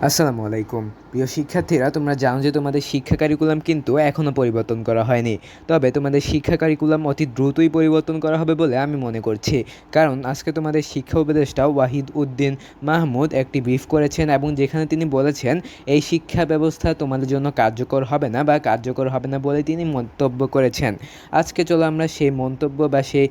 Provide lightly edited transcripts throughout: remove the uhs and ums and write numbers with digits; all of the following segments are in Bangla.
আসসালামু আলাইকুম। প্রিয় শিক্ষার্থীরা, তোমরা জানো যে তোমাদের শিক্ষা কারিকুলাম কিন্তু এখনও পরিবর্তন করা হয়নি। তবে তোমাদের শিক্ষা কারিকুলাম অতি দ্রুতই পরিবর্তন করা হবে বলে আমি মনে করছি। কারণ আজকে তোমাদের শিক্ষা উপদেষ্টা ওয়াহিদ উদ্দিন মাহমুদ একটি ব্রিফ করেছেন এবং যেখানে তিনি বলেছেন এই শিক্ষা ব্যবস্থা তোমাদের জন্য কার্যকর হবে না বা কার্যকর হবে না বলে তিনি মন্তব্য করেছেন। আজকে চলো আমরা সেই মন্তব্য বা সেই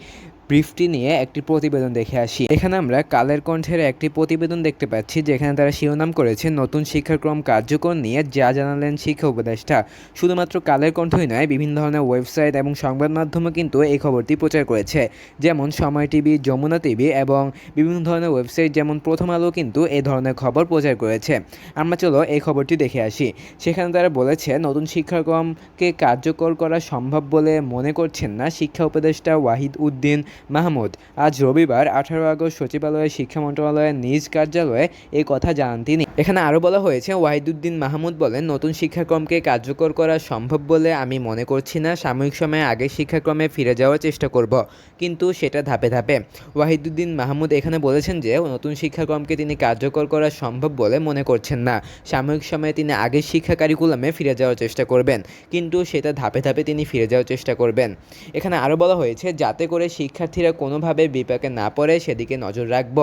ব্রিফটি নিয়ে একটি প্রতিবেদন দেখে আসি। এখানে আমরা কালের কণ্ঠের একটি প্রতিবেদন দেখতে পাচ্ছি, যেখানে তারা শিরোনাম করেছে নতুন শিক্ষাক্রম কার্যকর নিয়ে যা জানালেন শিক্ষা উপদেষ্টা। শুধুমাত্র কালের কণ্ঠই নয়, বিভিন্ন ধরনের ওয়েবসাইট এবং সংবাদ মাধ্যমে কিন্তু এই খবরটি প্রচার করেছে। যেমন সময় টিভি, যমুনা টিভি এবং বিভিন্ন ধরনের ওয়েবসাইট যেমন প্রথম আলো কিন্তু এই ধরনের খবর প্রচার করেছে। আমরা চলো এই খবরটি দেখে আসি। সেখানে তারা বলেছে নতুন শিক্ষাক্রমকে কার্যকর করা সম্ভব বলে মনে করছেন না শিক্ষা উপদেষ্টা ওয়াহিদ উদ্দিন মাহমুদ। আজ রবিবার 18 আগস্ট সচিবালয়ে শিক্ষা মন্ত্রণালয়ের নিজ কার্যালয়ে এই কথা জানান তিনি। এখানে আরও বলা হয়েছে, ওয়াহিদুদ্দিন মাহমুদ বলেন, নতুন শিক্ষাক্রমকে কার্যকর করা সম্ভব বলে আমি মনে করছি না। সাময়িক সময়ে আগের শিক্ষাক্রমে ফিরে যাওয়ার চেষ্টা করব, কিন্তু সেটা ধাপে ধাপে। ওয়াহিদুদ্দিন মাহমুদ এখানে বলেছেন যে নতুন শিক্ষাক্রমকে তিনি কার্যকর করা সম্ভব বলে মনে করছেন না। সাময়িক সময়ে তিনি আগের শিক্ষা কারিকুলামে ফিরে যাওয়ার চেষ্টা করবেন, কিন্তু সেটা ধাপে ধাপে তিনি ফিরে যাওয়ার চেষ্টা করবেন। এখানে আরও বলা হয়েছে, যাতে করে শিক্ষার্থীরা কোনোভাবে বিপাকে না পড়ে সেদিকে নজর রাখব।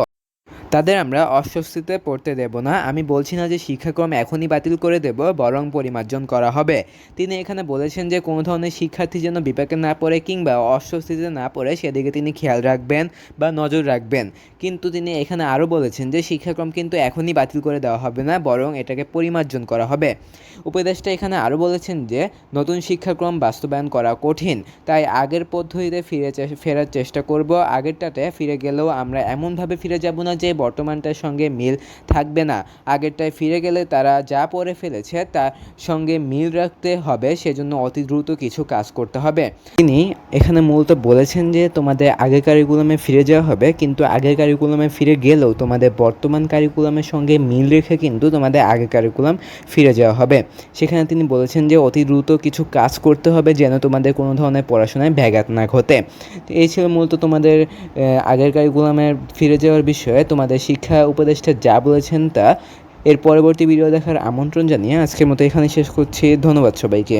তাদের আমরা অস্বস্তিতে পড়তে দেব না। আমি বলছি না যে শিক্ষাক্রম এখনই বাতিল করে দেব, বরং পরিমার্জন করা হবে। তিনি এখানে বলেছেন যে কোনো ধরনের শিক্ষার্থী যেন বিপাকে না পড়ে কিংবা অস্বস্তিতে না পড়ে সেদিকে তিনি খেয়াল রাখবেন বা নজর রাখবেন। কিন্তু তিনি এখানে আরও বলেছেন যে শিক্ষাক্রম কিন্তু এখনই বাতিল করে দেওয়া হবে না, বরং এটাকে পরিমার্জন করা হবে। উপদেষ্টা এখানে আরও বলেছেন যে নতুন শিক্ষাক্রম বাস্তবায়ন করা কঠিন, তাই আগের পদ্ধতিতে ফেরার চেষ্টা করব। আগেরটাতে ফিরে গেলেও আমরা এমনভাবে ফিরে যাব না যে বর্তমানটার সঙ্গে মিল থাকবে না। আগেরটায় ফিরে গেলে তারা যা পড়ে ফেলেছে তার সঙ্গে মিল রাখতে হবে, সেজন্য অতি দ্রুত কিছু কাজ করতে হবে। তিনি এখানে মূলত বলেছেন যে তোমাদের আগের কারিকুলামে ফিরে যাওয়া হবে, কিন্তু আগের কারিকুলামে ফিরে গেলেও তোমাদের বর্তমান কারিকুলামের সঙ্গে মিল রেখে কিন্তু তোমাদের আগের কারিকুলাম ফিরে যাওয়া হবে। সেখানে তিনি বলেছেন যে অতি দ্রুত কিছু কাজ করতে হবে যেন তোমাদের কোনো ধরনের পড়াশোনায় ব্যাঘাত না ঘটে। এই ছিল মূলত তোমাদের আগের কারিকুলামের ফিরে যাওয়ার বিষয়ে তোমাদের শিক্ষা উপদেষ্টা যা বলেছেন তা। এর পরবর্তী ভিডিও দেখার আমন্ত্রণ জানিয়ে আজকের মতো এখানে শেষ করছি। ধন্যবাদ সবাইকে।